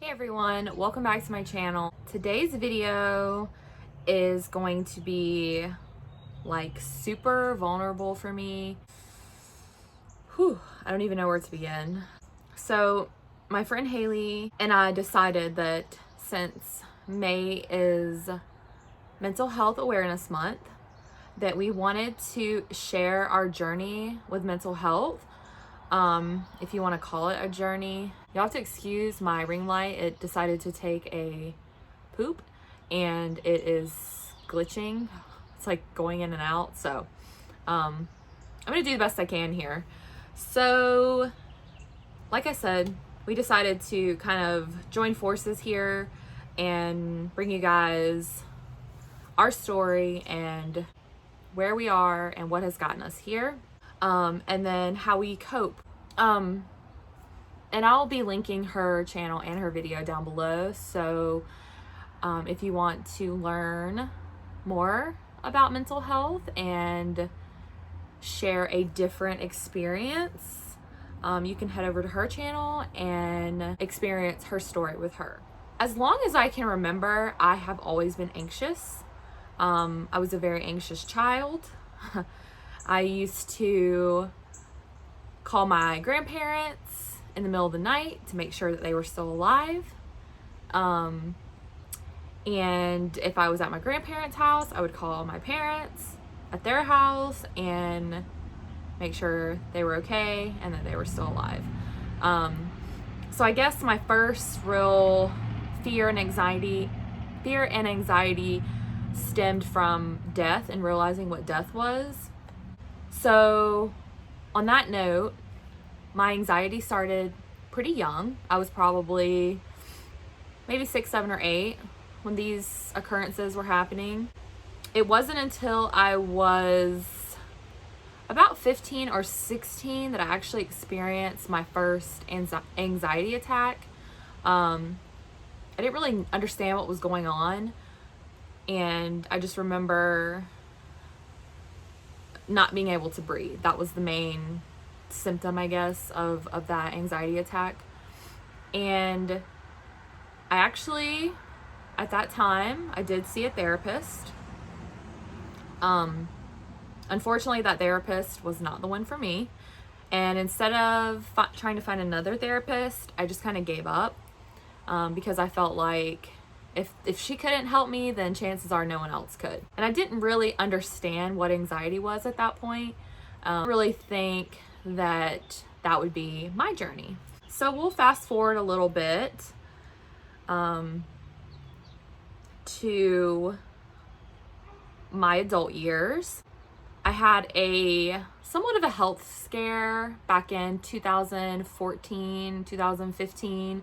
Hey everyone, welcome back to my channel. Today's video is going to be like super vulnerable for me. I don't even know where to begin. So my friend Haley and I decided that since May is Mental Health Awareness Month, that we wanted to share our journey with mental health. If you want to call it a journey. You'll have to excuse my ring light. It decided to take a poop and it is glitching. It's like going in and out. So I'm gonna do the best I can here. So like I said, we decided to kind of join forces here and bring you guys our story and where we are and what has gotten us here. And then how we cope. And I'll be linking her channel and her video down below. So if you want to learn more about mental health and share a different experience, you can head over to her channel and experience her story with her. As long as I can remember, I have always been anxious. I was a very anxious child. I used to call my grandparents in the middle of the night to make sure that they were still alive. And if I was at my grandparents' house, I would call my parents at their house and make sure they were okay and that they were still alive. So I guess my first real fear and anxiety stemmed from death and realizing what death was. So on that note, my anxiety started pretty young. I was probably maybe 6, 7, or 8 when these occurrences were happening. It wasn't until I was about 15 or 16 that I actually experienced my first anxiety attack. I didn't really understand what was going on, and I just remember not being able to breathe. That was the main symptom, I guess, of that anxiety attack. And I actually, at that time, I did see a therapist. Unfortunately, that therapist was not the one for me. And instead of trying to find another therapist, I just kind of gave up, because I felt like if she couldn't help me, then chances are no one else could. And I didn't really understand what anxiety was at that point. I really think that would be my journey. So we'll fast forward a little bit to my adult years. I had a somewhat of a health scare back in 2014, 2015.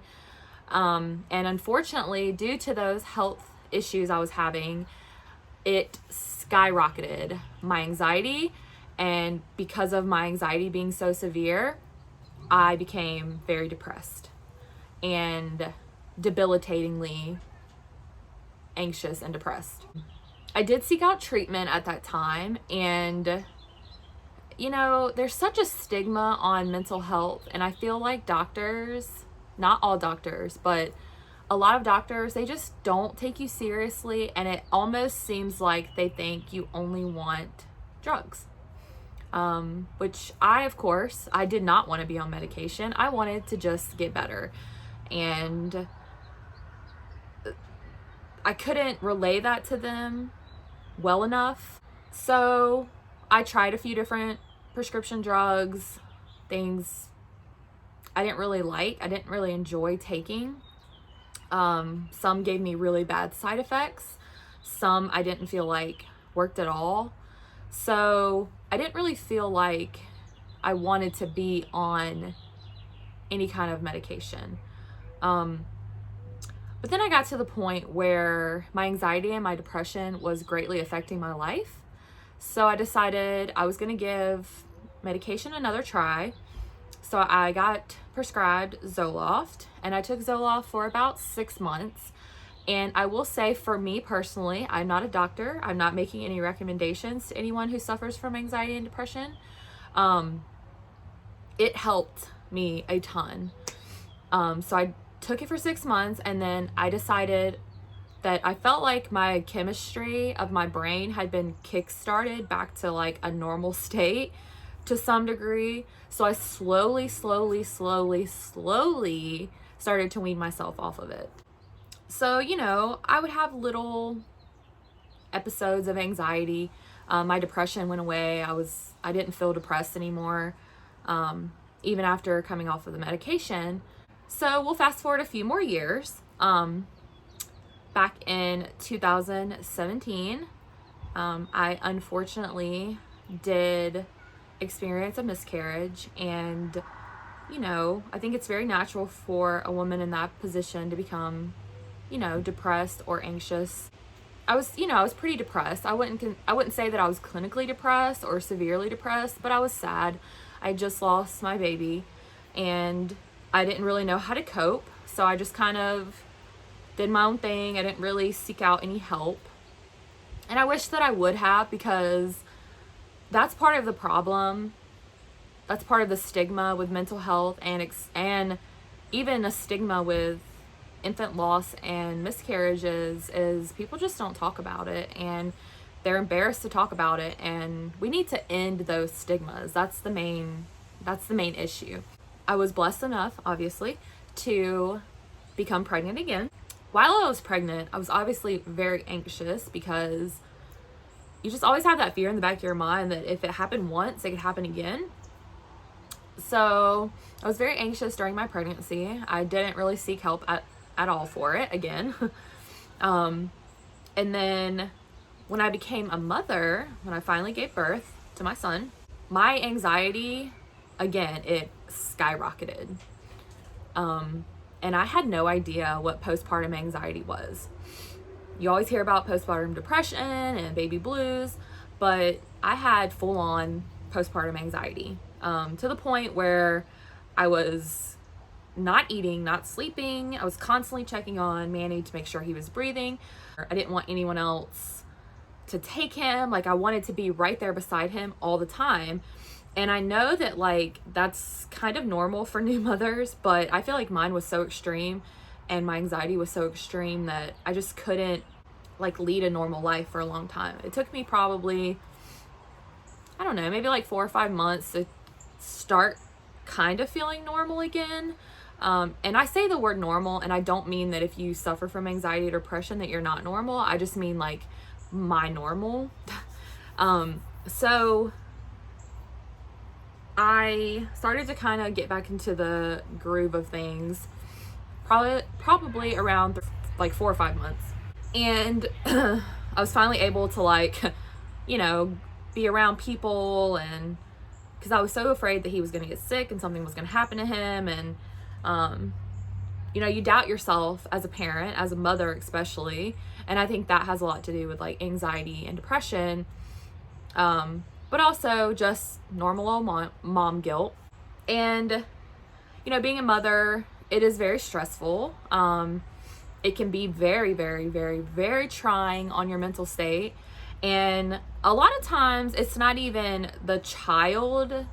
And unfortunately, due to those health issues I was having, it skyrocketed my anxiety. And because of my anxiety being so severe, I became very depressed and debilitatingly anxious and depressed. I did seek out treatment at that time, and you know, there's such a stigma on mental health, and I feel like doctors, not all doctors, but a lot of doctors, they just don't take you seriously, and it almost seems like they think you only want drugs. Which of course, I did not want to be on medication. I wanted to just get better, and I couldn't relay that to them well enough. So I tried a few different prescription drugs, things I didn't really like, I didn't really enjoy taking. Some gave me really bad side effects. Some I didn't feel like worked at all. So I didn't really feel like I wanted to be on any kind of medication. But then I got to the point where my anxiety and my depression was greatly affecting my life. So I decided I was going to give medication another try. So I got prescribed Zoloft, and I took Zoloft for about 6 months. And I will say, for me personally, I'm not a doctor. I'm not making any recommendations to anyone who suffers from anxiety and depression. It helped me a ton. So I took it for 6 months, and then I decided that I felt like my chemistry of my brain had been kick-started back to like a normal state to some degree. So I slowly started to wean myself off of it. So, you know, I would have little episodes of anxiety. My depression went away. I didn't feel depressed anymore, even after coming off of the medication. So we'll fast forward a few more years. Back in 2017, I unfortunately did experience a miscarriage, and you know, I think it's very natural for a woman in that position to become, you know, depressed or anxious. I was pretty depressed. I wouldn't say that I was clinically depressed or severely depressed, but I was sad. I just lost my baby, and I didn't really know how to cope, so I just kind of did my own thing. I didn't really seek out any help. And I wish that I would have, because that's part of the problem. That's part of the stigma with mental health, and even a stigma with infant loss and miscarriages, is people just don't talk about it, and they're embarrassed to talk about it, and we need to end those stigmas. That's the main issue. I was blessed enough, obviously, to become pregnant again. While I was pregnant, I was obviously very anxious, because you just always have that fear in the back of your mind that if it happened once, it could happen again. So I was very anxious during my pregnancy. I didn't really seek help at all for it again. And then when I became a mother, when I finally gave birth to my son, my anxiety, again, it skyrocketed. And I had no idea what postpartum anxiety was. You always hear about postpartum depression and baby blues, but I had full-on postpartum anxiety, to the point where I was not eating, not sleeping. I was constantly checking on Manny to make sure he was breathing. I didn't want anyone else to take him. Like, I wanted to be right there beside him all the time. And I know that, like, that's kind of normal for new mothers, but I feel like mine was so extreme, and my anxiety was so extreme, that I just couldn't, like, lead a normal life for a long time. It took me probably, I don't know, maybe like 4 or 5 months to start kind of feeling normal again. And I say the word normal, and I don't mean that if you suffer from anxiety or depression that you're not normal. I just mean like my normal. So I started to kind of get back into the groove of things probably around like 4 or 5 months. And I was finally able to, like, you know, be around people, and because I was so afraid that he was going to get sick and something was going to happen to him. And you know, you doubt yourself as a parent, as a mother especially, and I think that has a lot to do with like anxiety and depression, but also just normal old mom guilt. And you know, being a mother, it is very stressful. It can be very trying on your mental state, and a lot of times it's not even the child,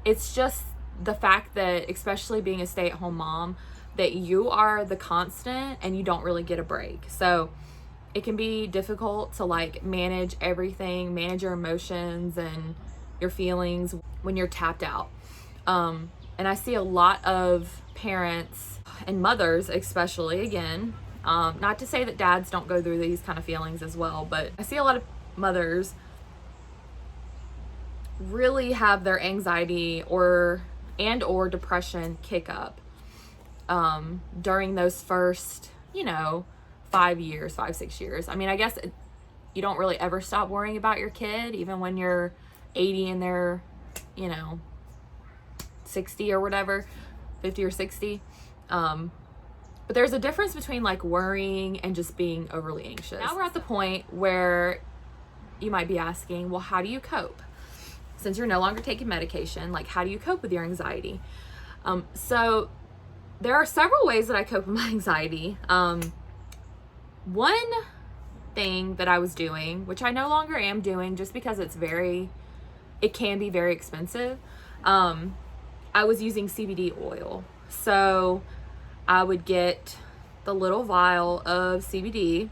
it's just the fact that, especially being a stay-at-home mom, that you are the constant and you don't really get a break. So it can be difficult to like manage everything, manage your emotions and your feelings when you're tapped out. And I see a lot of parents and mothers especially, again, not to say that dads don't go through these kind of feelings as well, but I see a lot of mothers really have their anxiety or depression kick up during those first, you know, 5, 6 years. I mean, I guess you don't really ever stop worrying about your kid, even when you're 80 and they're, you know, 60 or whatever, 50 or 60. But there's a difference between like worrying and just being overly anxious. Now we're at the point where you might be asking, well, how do you cope? Since you're no longer taking medication, like, how do you cope with your anxiety? So there are several ways that I cope with my anxiety. One thing that I was doing, which I no longer am doing just because it can be very expensive. I was using CBD oil. So I would get the little vial of CBD,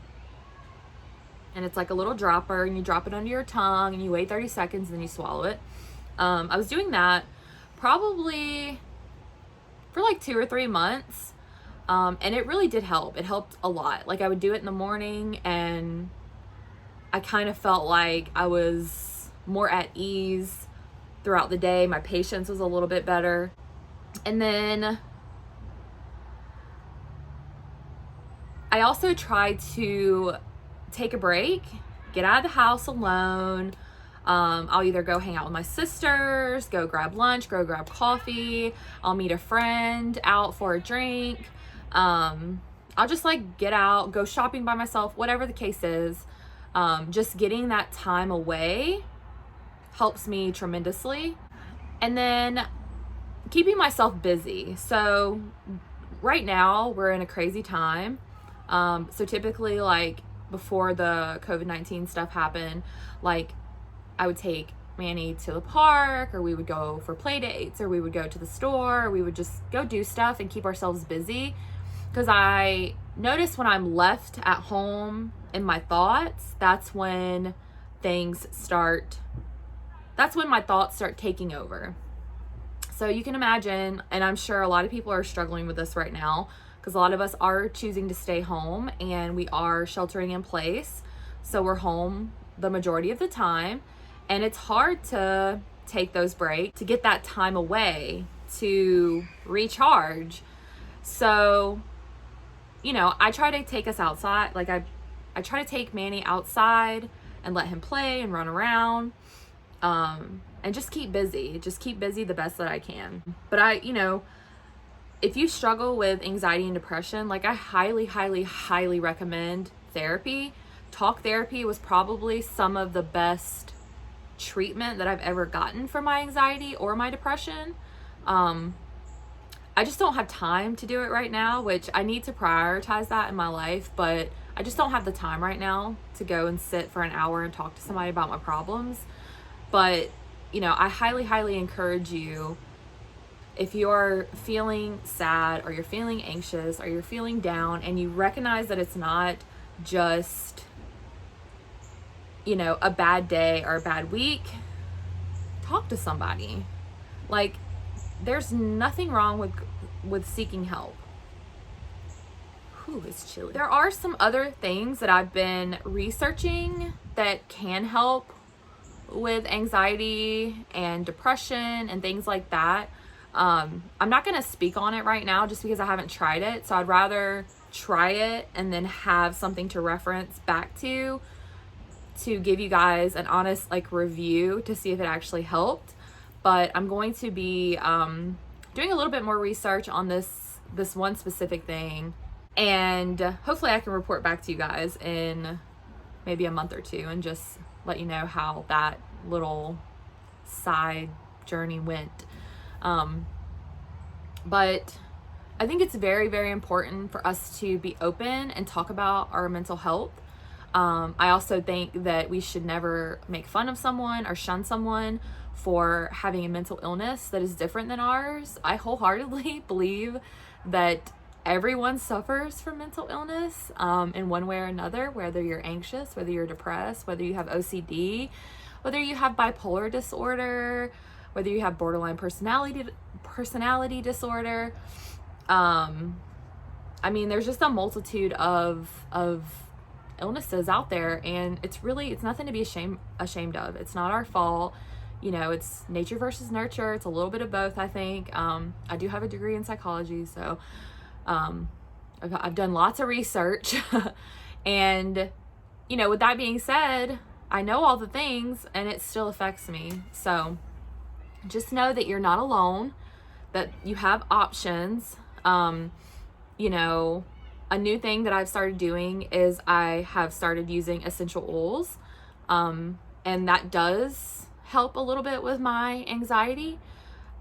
and it's like a little dropper, and you drop it under your tongue and you wait 30 seconds and then you swallow it. I was doing that probably for like 2 or 3 months. And it really did help. It helped a lot. Like, I would do it in the morning and I kind of felt like I was more at ease throughout the day. My patience was a little bit better. And then I also tried to take a break, get out of the house alone. I'll either go hang out with my sisters, go grab lunch, go grab coffee. I'll meet a friend out for a drink. I'll just like get out, go shopping by myself, whatever the case is. Just getting that time away helps me tremendously. And then keeping myself busy. So right now we're in a crazy time. So typically, like, before the COVID-19 stuff happened, like, I would take Manny to the park, or we would go for play dates, or we would go to the store, or we would just go do stuff and keep ourselves busy. Because I notice when I'm left at home in my thoughts, that's when my thoughts start taking over. So you can imagine, and I'm sure a lot of people are struggling with this right now, because a lot of us are choosing to stay home and we are sheltering in place. So we're home the majority of the time, and it's hard to take those breaks, to get that time away, to recharge. So, you know, I try to take us outside. Like, I try to take Manny outside and let him play and run around, and just keep busy the best that I can. But if you struggle with anxiety and depression, like, I highly, highly, highly recommend therapy. Talk therapy was probably some of the best treatment that I've ever gotten for my anxiety or my depression. I just don't have time to do it right now, which I need to prioritize that in my life, but I just don't have the time right now to go and sit for an hour and talk to somebody about my problems. But, I highly, highly encourage you, if you're feeling sad, or you're feeling anxious, or you're feeling down, and you recognize that it's not just, a bad day or a bad week, talk to somebody. Like, there's nothing wrong with seeking help. Whew, it's chilly. There are some other things that I've been researching that can help with anxiety and depression and things like that. I'm not going to speak on it right now just because I haven't tried it. So I'd rather try it and then have something to reference back to give you guys an honest review to see if it actually helped. But I'm going to be doing a little bit more research on this one specific thing, and hopefully I can report back to you guys in maybe a month or two and just let you know how that little side journey went. But I think it's very, very important for us to be open and talk about our mental health. I also think that we should never make fun of someone or shun someone for having a mental illness that is different than ours. I wholeheartedly believe that everyone suffers from mental illness in one way or another, whether you're anxious, whether you're depressed, whether you have OCD, whether you have bipolar disorder, whether you have borderline personality disorder. There's just a multitude of illnesses out there, and it's nothing to be ashamed of. It's not our fault. It's nature versus nurture. It's a little bit of both, I think. I do have a degree in psychology, so I've done lots of research. And, with that being said, I know all the things, and it still affects me. So just know that you're not alone, that you have options. A new thing that I've started doing is I have started using essential oils, and that does help a little bit with my anxiety.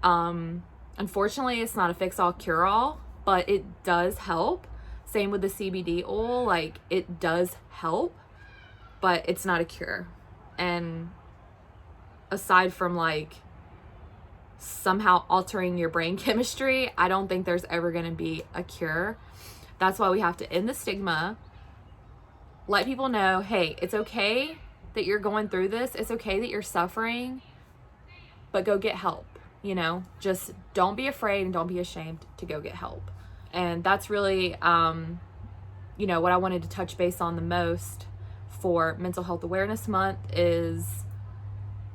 Unfortunately, it's not a fix-all, cure-all, but it does help. Same with the CBD oil, it does help, but it's not a cure. And aside from somehow altering your brain chemistry, I don't think there's ever going to be a cure. That's why we have to end the stigma, let people know, hey, it's okay that you're going through this. It's okay that you're suffering, but go get help. Just don't be afraid and don't be ashamed to go get help. And that's really, what I wanted to touch base on the most for Mental Health Awareness Month is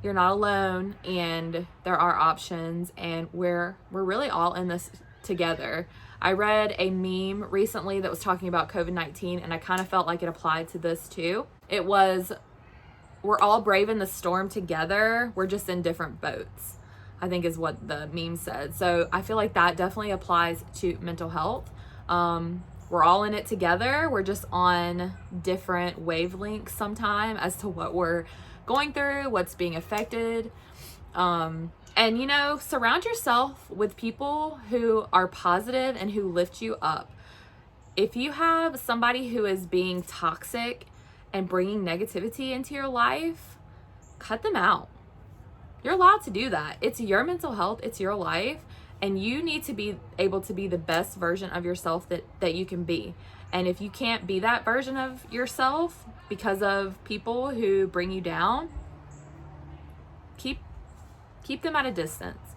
you're not alone, and there are options, and we're really all in this together. I read a meme recently that was talking about COVID-19, and I kind of felt like it applied to this too. It was, we're all braving the storm together. We're just in different boats, I think is what the meme said. So I feel like that definitely applies to mental health. We're all in it together. We're just on different wavelengths sometime as to what we're going through, what's being affected. And surround yourself with people who are positive and who lift you up. If you have somebody who is being toxic and bringing negativity into your life, cut them out. You're allowed to do that. It's your mental health, it's your life, and you need to be able to be the best version of yourself that you can be. And if you can't be that version of yourself because of people who bring you down, keep them at a distance,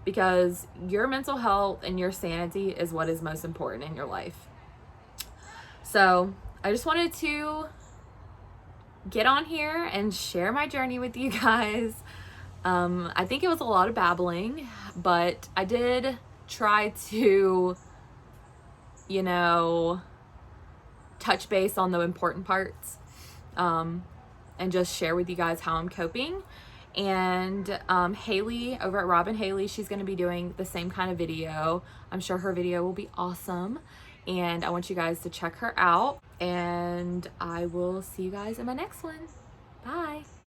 because your mental health and your sanity is what is most important in your life. So I just wanted to get on here and share my journey with you guys. I think it was a lot of babbling, but I did try to, touch base on the important parts, and just share with you guys how I'm coping. And Haley over at Robin Haley, she's going to be doing the same kind of video. I'm sure her video will be awesome, and I want you guys to check her out, and I will see you guys in my next one. Bye.